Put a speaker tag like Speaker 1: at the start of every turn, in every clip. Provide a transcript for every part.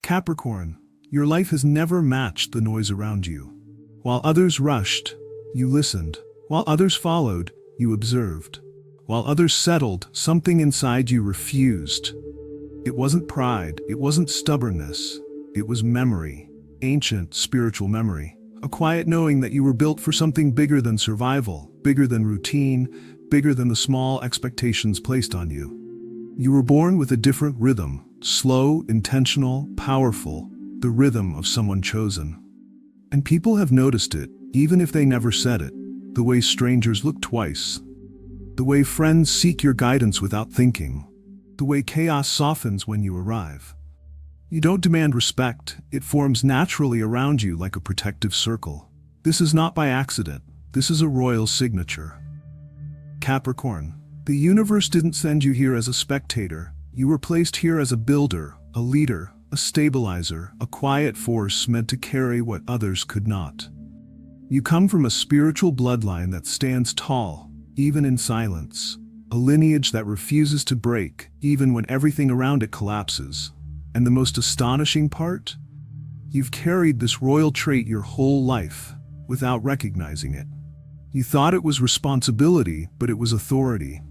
Speaker 1: Capricorn, your life has never matched the noise around you. While others rushed, you listened. While others followed, you observed. While others settled, something inside you refused. It wasn't pride, it wasn't stubbornness, it was memory, ancient spiritual memory. A quiet knowing that you were built for something bigger than survival, bigger than routine, bigger than the small expectations placed on you. You were born with a different rhythm, slow, intentional, powerful, the rhythm of someone chosen. And people have noticed it, even if they never said it, the way strangers look twice, the way friends seek your guidance without thinking, the way chaos softens when you arrive. You don't demand respect, it forms naturally around you like a protective circle. This is not by accident, this is a royal signature. Capricorn, the universe didn't send you here as a spectator, you were placed here as a builder, a leader, a stabilizer, a quiet force meant to carry what others could not. You come from a spiritual bloodline that stands tall, even in silence, a lineage that refuses to break, even when everything around it collapses. And the most astonishing part? You've carried this royal trait your whole life, without recognizing it. You thought it was responsibility, but it was authority.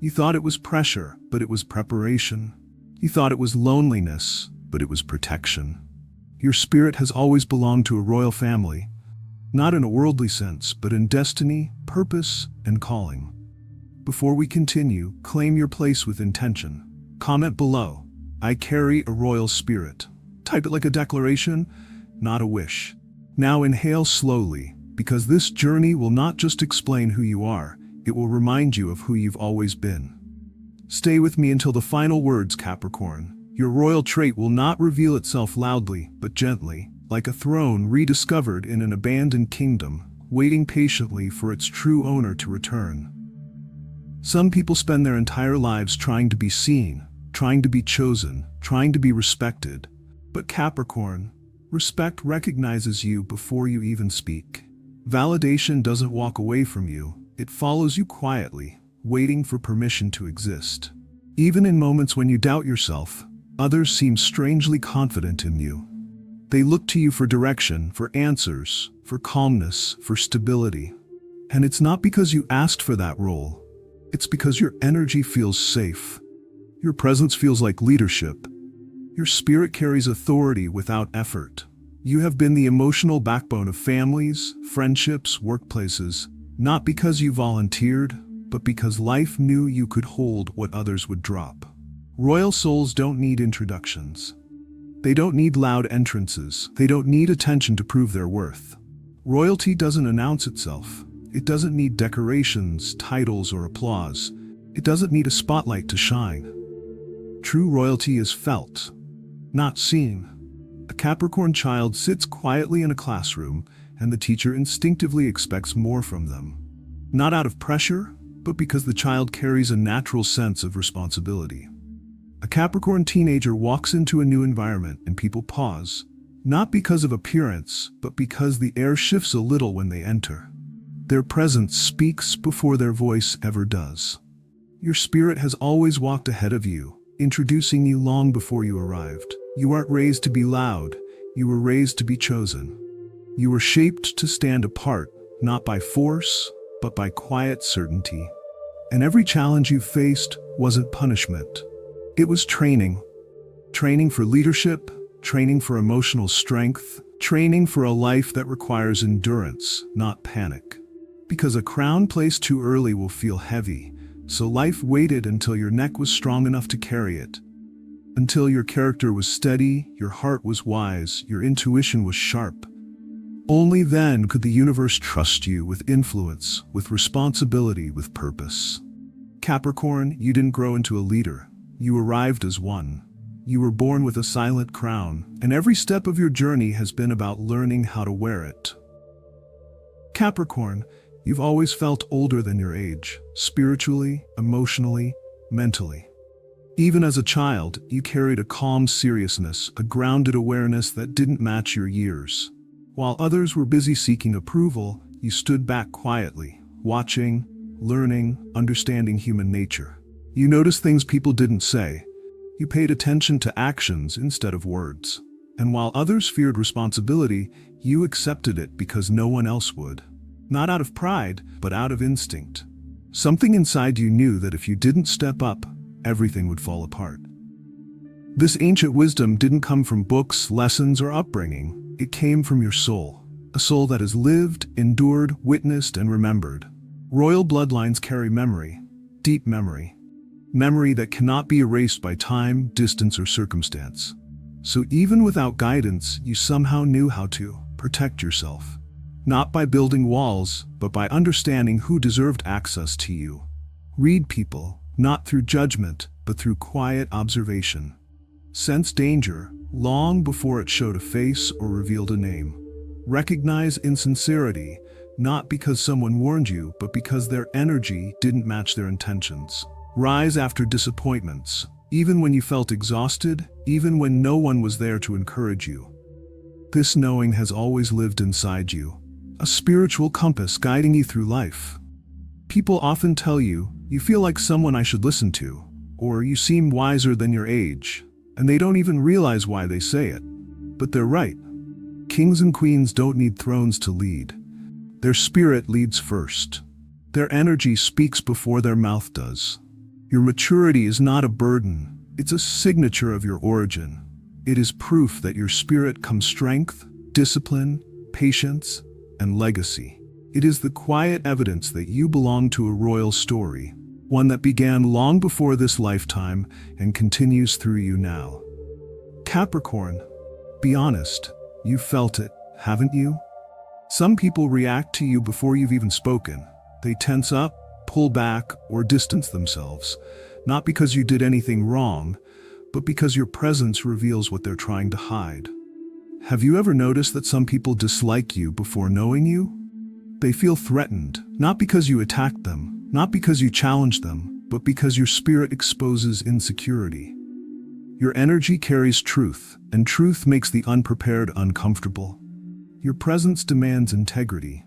Speaker 1: You thought it was pressure, but it was preparation. You thought it was loneliness, but it was protection. Your spirit has always belonged to a royal family, not in a worldly sense, but in destiny, purpose, and calling. Before we continue, claim your place with intention. Comment below, I carry a royal spirit. Type it like a declaration, not a wish. Now inhale slowly, because this journey will not just explain who you are, it will remind you of who you've always been. Stay with me until the final words, Capricorn. Your royal trait will not reveal itself loudly, but gently, like a throne rediscovered in an abandoned kingdom, waiting patiently for its true owner to return. Some people spend their entire lives trying to be seen, trying to be chosen, trying to be respected. But Capricorn, respect recognizes you before you even speak. Validation doesn't walk away from you, it follows you quietly, waiting for permission to exist. Even in moments when you doubt yourself, others seem strangely confident in you. They look to you for direction, for answers, for calmness, for stability. And it's not because you asked for that role. It's because your energy feels safe. Your presence feels like leadership. Your spirit carries authority without effort. You have been the emotional backbone of families, friendships, workplaces, not because you volunteered, but because life knew you could hold what others would drop. Royal souls don't need introductions. They don't need loud entrances. They don't need attention to prove their worth. Royalty doesn't announce itself. It doesn't need decorations, titles, or applause. It doesn't need a spotlight to shine. True royalty is felt, not seen. A Capricorn child sits quietly in a classroom, and the teacher instinctively expects more from them. Not out of pressure, but because the child carries a natural sense of responsibility. A Capricorn teenager walks into a new environment and people pause, not because of appearance, but because the air shifts a little when they enter. Their presence speaks before their voice ever does. Your spirit has always walked ahead of you, introducing you long before you arrived. You aren't raised to be loud, you were raised to be chosen. You were shaped to stand apart, not by force, but by quiet certainty. And every challenge you faced wasn't punishment. It was training. Training for leadership, training for emotional strength, training for a life that requires endurance, not panic. Because a crown placed too early will feel heavy, so life waited until your neck was strong enough to carry it. Until your character was steady, your heart was wise, your intuition was sharp. Only then could the universe trust you with influence, with responsibility, with purpose. Capricorn, you didn't grow into a leader. You arrived as one. You were born with a silent crown, and every step of your journey has been about learning how to wear it. Capricorn, you've always felt older than your age, spiritually, emotionally, mentally. Even as a child, you carried a calm seriousness, a grounded awareness that didn't match your years. While others were busy seeking approval, you stood back quietly, watching, learning, understanding human nature. You noticed things people didn't say. You paid attention to actions instead of words. And while others feared responsibility, you accepted it because no one else would. Not out of pride, but out of instinct. Something inside you knew that if you didn't step up, everything would fall apart. This ancient wisdom didn't come from books, lessons, or upbringing. It came from your soul. A soul that has lived, endured, witnessed, and remembered. Royal bloodlines carry memory. Deep memory. Memory that cannot be erased by time, distance, or circumstance. So even without guidance, you somehow knew how to protect yourself. Not by building walls, but by understanding who deserved access to you. Read people, not through judgment, but through quiet observation. Sense danger, long before it showed a face or revealed a name. Recognize insincerity, not because someone warned you, but because their energy didn't match their intentions. Rise after disappointments, even when you felt exhausted, even when no one was there to encourage you. This knowing has always lived inside you, a spiritual compass guiding you through life. People often tell you, you feel like someone I should listen to, or you seem wiser than your age, and they don't even realize why they say it. But they're right. Kings and queens don't need thrones to lead. Their spirit leads first. Their energy speaks before their mouth does. Your maturity is not a burden, it's a signature of your origin. It is proof that your spirit comes strength, discipline, patience, and legacy. It is the quiet evidence that you belong to a royal story, one that began long before this lifetime and continues through you now. Capricorn, be honest, you felt it, haven't you? Some people react to you before you've even spoken. They tense up, pull back, or distance themselves, not because you did anything wrong, but because your presence reveals what they're trying to hide. Have you ever noticed that some people dislike you before knowing you? They feel threatened, not because you attacked them, not because you challenged them, but because your spirit exposes insecurity. Your energy carries truth, and truth makes the unprepared uncomfortable. Your presence demands integrity.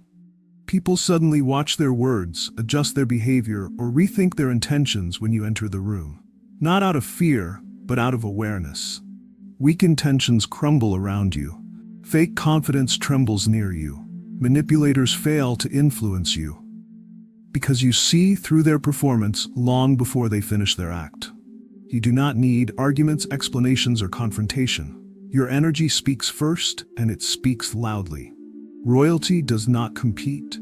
Speaker 1: People suddenly watch their words, adjust their behavior, or rethink their intentions when you enter the room. Not out of fear, but out of awareness. Weak intentions crumble around you. Fake confidence trembles near you. Manipulators fail to influence you. Because you see through their performance long before they finish their act. You do not need arguments, explanations, or confrontation. Your energy speaks first, and it speaks loudly. Royalty does not compete.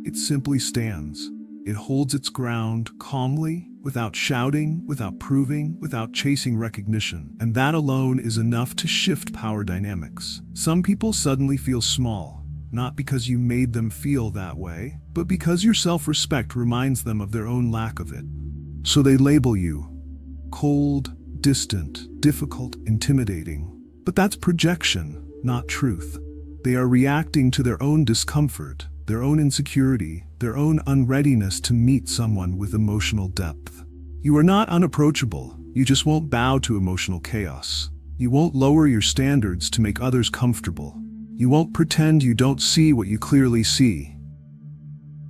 Speaker 1: It simply stands. It holds its ground calmly, without shouting, without proving, without chasing recognition. And that alone is enough to shift power dynamics. Some people suddenly feel small, not because you made them feel that way, but because your self-respect reminds them of their own lack of it. So they label you cold, distant, difficult, intimidating. But that's projection, not truth. They are reacting to their own discomfort, their own insecurity, their own unreadiness to meet someone with emotional depth. You are not unapproachable, you just won't bow to emotional chaos. You won't lower your standards to make others comfortable. You won't pretend you don't see what you clearly see.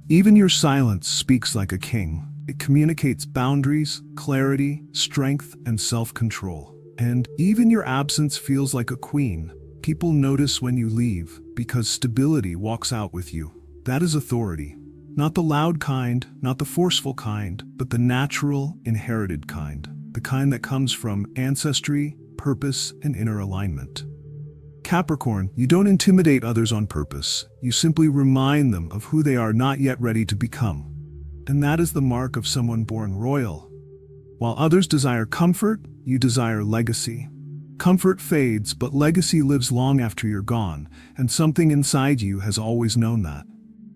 Speaker 1: Even your silence speaks like a king. It communicates boundaries, clarity, strength, and self-control. And even your absence feels like a queen. People notice when you leave, because stability walks out with you. That is authority. Not the loud kind, not the forceful kind, but the natural, inherited kind. The kind that comes from ancestry, purpose, and inner alignment. Capricorn, you don't intimidate others on purpose. You simply remind them of who they are not yet ready to become. And that is the mark of someone born royal. While others desire comfort, you desire legacy. Comfort fades, but legacy lives long after you're gone, and something inside you has always known that.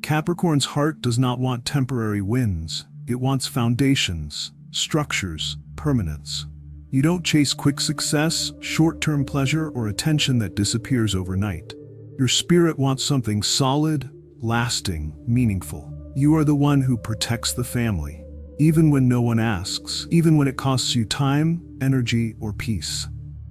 Speaker 1: Capricorn's heart does not want temporary wins. It wants foundations, structures, permanence. You don't chase quick success, short-term pleasure, or attention that disappears overnight. Your spirit wants something solid, lasting, meaningful. You are the one who protects the family, even when no one asks, even when it costs you time, energy, or peace.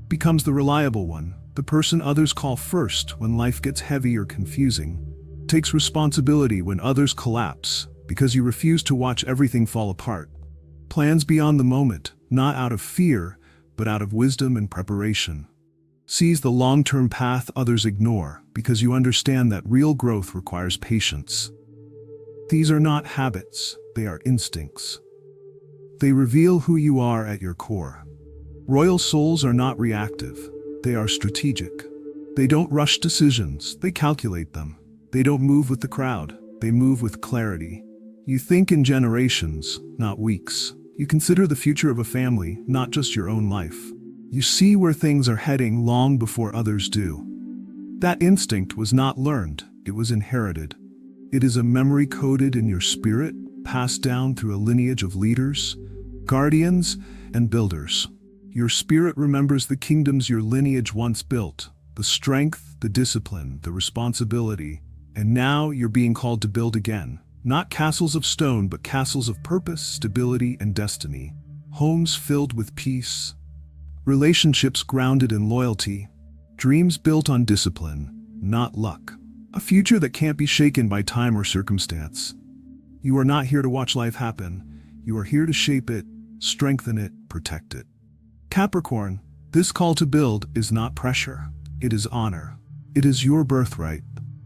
Speaker 1: Becomes the reliable one, the person others call first when life gets heavy or confusing. Takes responsibility when others collapse, because you refuse to watch everything fall apart. Plans beyond the moment, not out of fear, but out of wisdom and preparation. Seize the long-term path others ignore, because you understand that real growth requires patience. These are not habits, they are instincts. They reveal who you are at your core. Royal souls are not reactive, they are strategic. They don't rush decisions, they calculate them. They don't move with the crowd, they move with clarity. You think in generations, not weeks. You consider the future of a family, not just your own life. You see where things are heading long before others do. That instinct was not learned, it was inherited. It is a memory coded in your spirit, passed down through a lineage of leaders, guardians, and builders. Your spirit remembers the kingdoms your lineage once built, the strength, the discipline, the responsibility, and now you're being called to build again. Not castles of stone, but castles of purpose, stability, and destiny. Homes filled with peace. Relationships grounded in loyalty. Dreams built on discipline, not luck. A future that can't be shaken by time or circumstance. You are not here to watch life happen. You are here to shape it, strengthen it, protect it. Capricorn, this call to build is not pressure. It is honor. It is your birthright.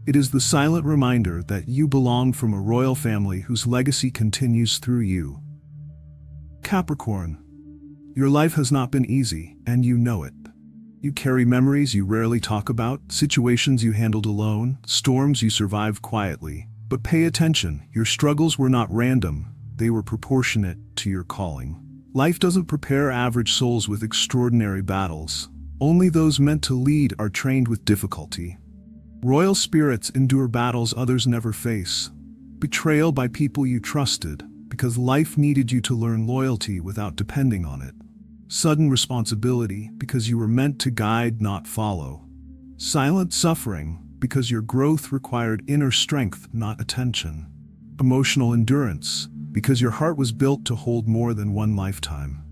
Speaker 1: It is the silent reminder that you belong from a royal family whose legacy continues through you. Capricorn, your life has not been easy, and you know it. You carry memories you rarely talk about, situations you handled alone, storms you survived quietly. But pay attention, your struggles were not random, they were proportionate to your calling. Life doesn't prepare average souls with extraordinary battles. Only those meant to lead are trained with difficulty. Royal spirits endure battles others never face. Betrayal by people you trusted, because life needed you to learn loyalty without depending on it. Sudden responsibility, because you were meant to guide, not follow. Silent suffering, because your growth required inner strength, not attention. Emotional endurance, because your heart was built to hold more than one lifetime.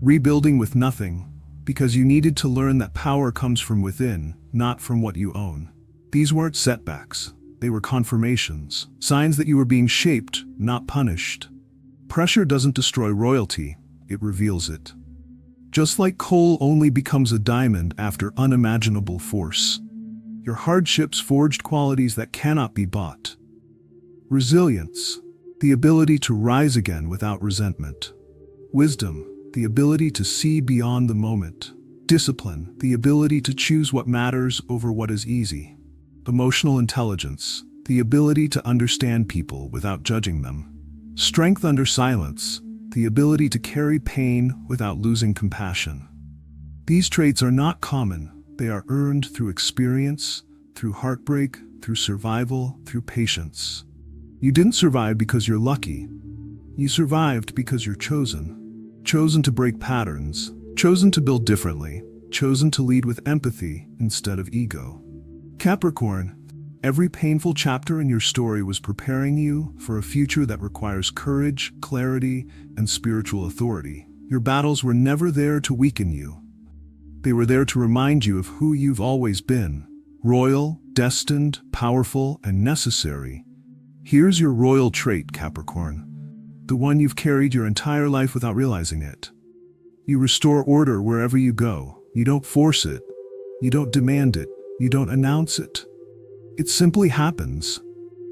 Speaker 1: Rebuilding with nothing, because you needed to learn that power comes from within, not from what you own. These weren't setbacks, they were confirmations, signs that you were being shaped, not punished. Pressure doesn't destroy royalty, it reveals it. Just like coal only becomes a diamond after unimaginable force. Your hardships forged qualities that cannot be bought. Resilience, the ability to rise again without resentment. Wisdom, the ability to see beyond the moment. Discipline, the ability to choose what matters over what is easy. Emotional intelligence, the ability to understand people without judging them. Strength under silence, the ability to carry pain without losing compassion. These traits are not common, they are earned through experience, through heartbreak, through survival, through patience. You didn't survive because you're lucky. You survived because you're chosen. Chosen to break patterns, chosen to build differently, chosen to lead with empathy instead of ego. Capricorn, every painful chapter in your story was preparing you for a future that requires courage, clarity, and spiritual authority. Your battles were never there to weaken you. They were there to remind you of who you've always been. Royal, destined, powerful, and necessary. Here's your royal trait, Capricorn. The one you've carried your entire life without realizing it. You restore order wherever you go. You don't force it. You don't demand it. You don't announce it. It simply happens.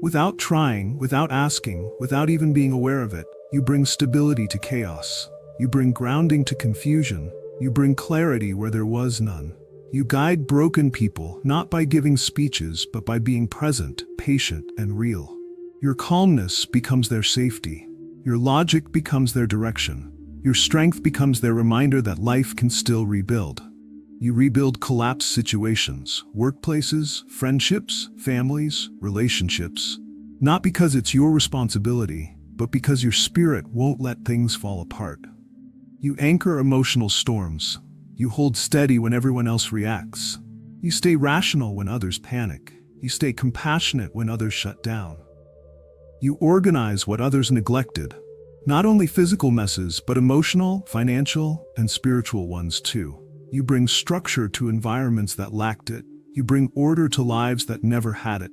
Speaker 1: Without trying, without asking, without even being aware of it, you bring stability to chaos. You bring grounding to confusion. You bring clarity where there was none. You guide broken people, not by giving speeches, but by being present, patient, and real. Your calmness becomes their safety. Your logic becomes their direction. Your strength becomes their reminder that life can still rebuild. You rebuild collapsed situations, workplaces, friendships, families, relationships. Not because it's your responsibility, but because your spirit won't let things fall apart. You anchor emotional storms. You hold steady when everyone else reacts. You stay rational when others panic. You stay compassionate when others shut down. You organize what others neglected. Not only physical messes, but emotional, financial, and spiritual ones too. You bring structure to environments that lacked it. You bring order to lives that never had it.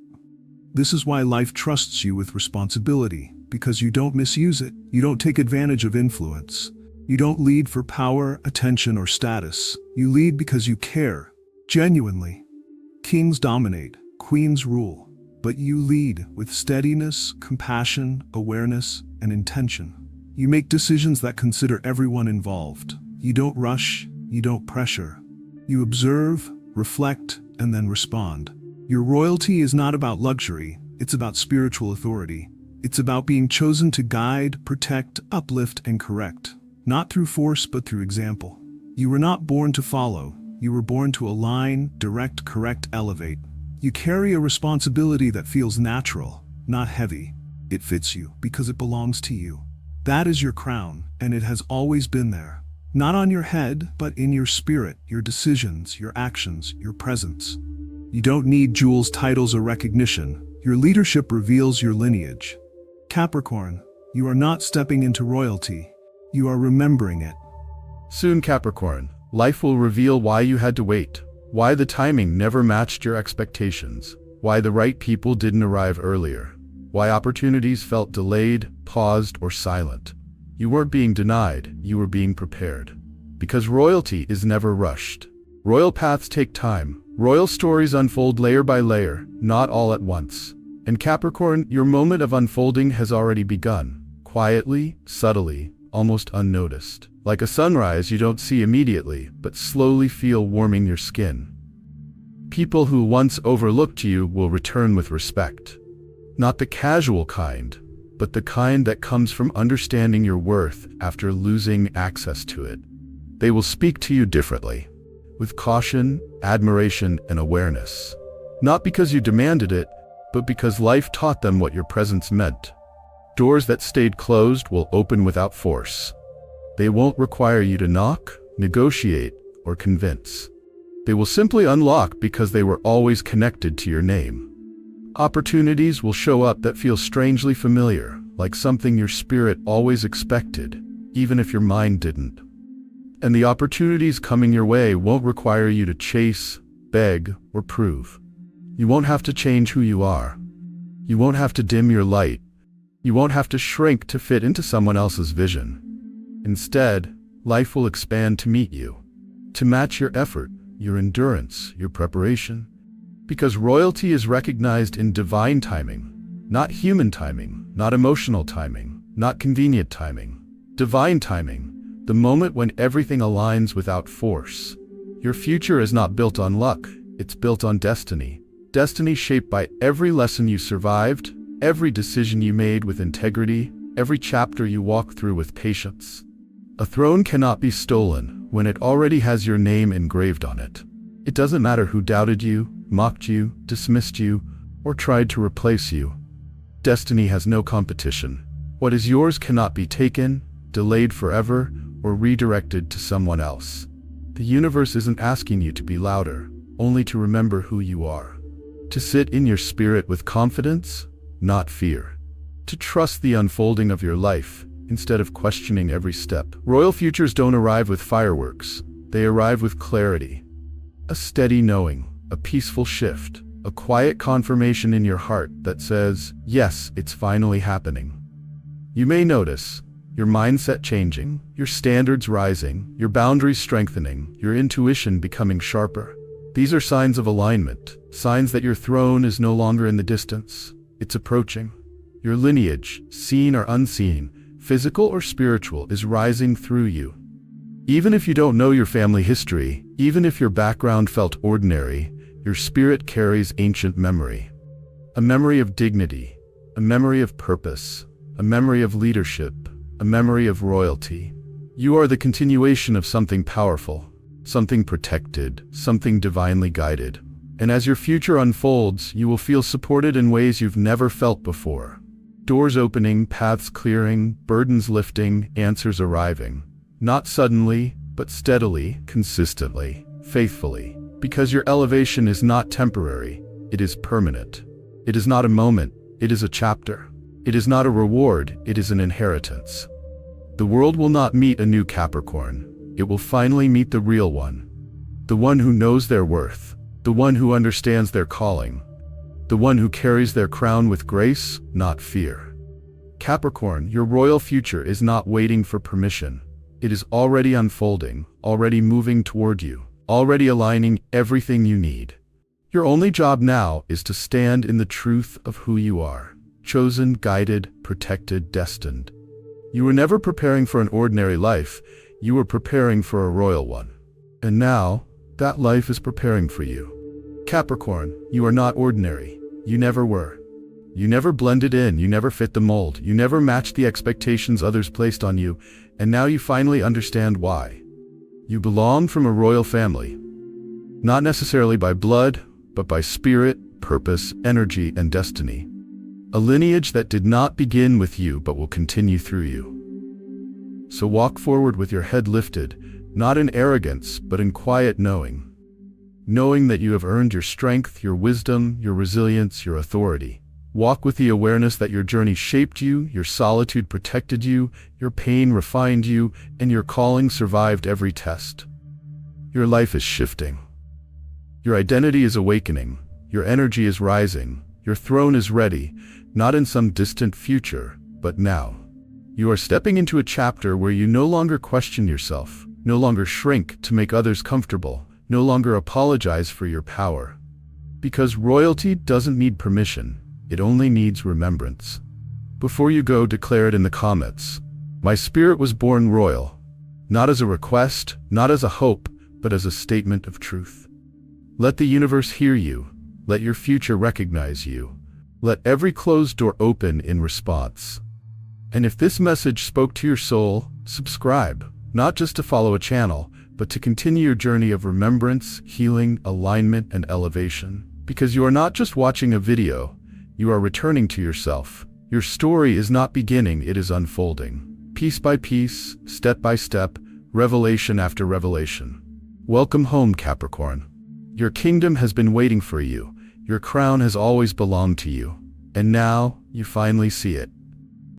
Speaker 1: This is why life trusts you with responsibility, because you don't misuse it. You don't take advantage of influence. You don't lead for power, attention, or status. You lead because you care. Genuinely. Kings dominate, queens rule, but you lead with steadiness, compassion, awareness, and intention. You make decisions that consider everyone involved. You don't rush, you don't pressure. You observe, reflect, and then respond. Your royalty is not about luxury, it's about spiritual authority. It's about being chosen to guide, protect, uplift, and correct. Not through force, but through example. You were not born to follow. You were born to align, direct, correct, elevate. You carry a responsibility that feels natural, not heavy. It fits you because it belongs to you. That is your crown, and it has always been there. Not on your head, but in your spirit, your decisions, your actions, your presence. You don't need jewels, titles, or recognition. Your leadership reveals your lineage. Capricorn, you are not stepping into royalty. You are remembering it.
Speaker 2: Soon, Capricorn, life will reveal why you had to wait, why the timing never matched your expectations, why the right people didn't arrive earlier, why opportunities felt delayed, paused, or silent. You weren't being denied, you were being prepared. Because royalty is never rushed. Royal paths take time. Royal stories unfold layer by layer, not all at once. And Capricorn, your moment of unfolding has already begun. Quietly, subtly, almost unnoticed. Like a sunrise you don't see immediately, but slowly feel warming your skin. People who once overlooked you will return with respect. Not the casual kind, but the kind that comes from understanding your worth after losing access to it. They will speak to you differently, with caution, admiration, and awareness. Not because you demanded it, but because life taught them what your presence meant. Doors that stayed closed will open without force. They won't require you to knock, negotiate, or convince. They will simply unlock because they were always connected to your name. Opportunities will show up that feel strangely familiar, like something your spirit always expected, even if your mind didn't. And the opportunities coming your way won't require you to chase, beg, or prove. You won't have to change who you are. You won't have to dim your light. You won't have to shrink to fit into someone else's vision. Instead, life will expand to meet you, to match your effort, your endurance, your preparation. Because royalty is recognized in divine timing, not human timing, not emotional timing, not convenient timing. Divine timing, the moment when everything aligns without force. Your future is not built on luck, it's built on destiny. Destiny shaped by every lesson you survived, every decision you made with integrity, every chapter you walked through with patience. A throne cannot be stolen when it already has your name engraved on it. It doesn't matter who doubted you, mocked you, dismissed you, or tried to replace you. Destiny has no competition. What is yours cannot be taken, delayed forever, or redirected to someone else. The universe isn't asking you to be louder, only to remember who you are. To sit in your spirit with confidence, not fear. To trust the unfolding of your life, instead of questioning every step. Royal futures don't arrive with fireworks. They arrive with clarity. A steady knowing, a peaceful shift, a quiet confirmation in your heart that says, yes, it's finally happening. You may notice your mindset changing, your standards rising, your boundaries strengthening, your intuition becoming sharper. These are signs of alignment, signs that your throne is no longer in the distance. It's approaching. Your lineage, seen or unseen, physical or spiritual, is rising through you. Even if you don't know your family history, even if your background felt ordinary, your spirit carries ancient memory. A memory of dignity, a memory of purpose, a memory of leadership, a memory of royalty. You are the continuation of something powerful, something protected, something divinely guided. And as your future unfolds, you will feel supported in ways you've never felt before. Doors opening, paths clearing, burdens lifting, answers arriving. Not suddenly, but steadily, consistently, faithfully. Because your elevation is not temporary, it is permanent. It is not a moment, it is a chapter. It is not a reward, it is an inheritance. The world will not meet a new Capricorn. It will finally meet the real one. The one who knows their worth. The one who understands their calling. The one who carries their crown with grace, not fear. Capricorn, your royal future is not waiting for permission. It is already unfolding, already moving toward you, already aligning everything you need. Your only job now is to stand in the truth of who you are. Chosen, guided, protected, destined. You were never preparing for an ordinary life, you were preparing for a royal one. And now, that life is preparing for you. Capricorn, you are not ordinary. You never were. You never blended in, you never fit the mold, you never matched the expectations others placed on you, and now you finally understand why. You belong from a royal family. Not necessarily by blood, but by spirit, purpose, energy, and destiny. A lineage that did not begin with you but will continue through you. So walk forward with your head lifted, not in arrogance, but in quiet knowing. Knowing that you have earned your strength, your wisdom, your resilience, your authority. Walk with the awareness that your journey shaped you, your solitude protected you, your pain refined you, and your calling survived every test. Your life is shifting. Your identity is awakening. Your energy is rising. Your throne is ready, not in some distant future, but now. You are stepping into a chapter where you no longer question yourself, no longer shrink to make others comfortable, no longer apologize for your power. Because royalty doesn't need permission, it only needs remembrance. Before you go, declare it in the comments. My spirit was born royal, not as a request, not as a hope, but as a statement of truth. Let the universe hear you. Let your future recognize you. Let every closed door open in response. And if this message spoke to your soul, subscribe, not just to follow a channel, but to continue your journey of remembrance, healing, alignment, and elevation. Because you are not just watching a video, you are returning to yourself. Your story is not beginning, it is unfolding. Piece by piece, step by step, revelation after revelation. Welcome home, Capricorn. Your kingdom has been waiting for you. Your crown has always belonged to you. And now, you finally see it.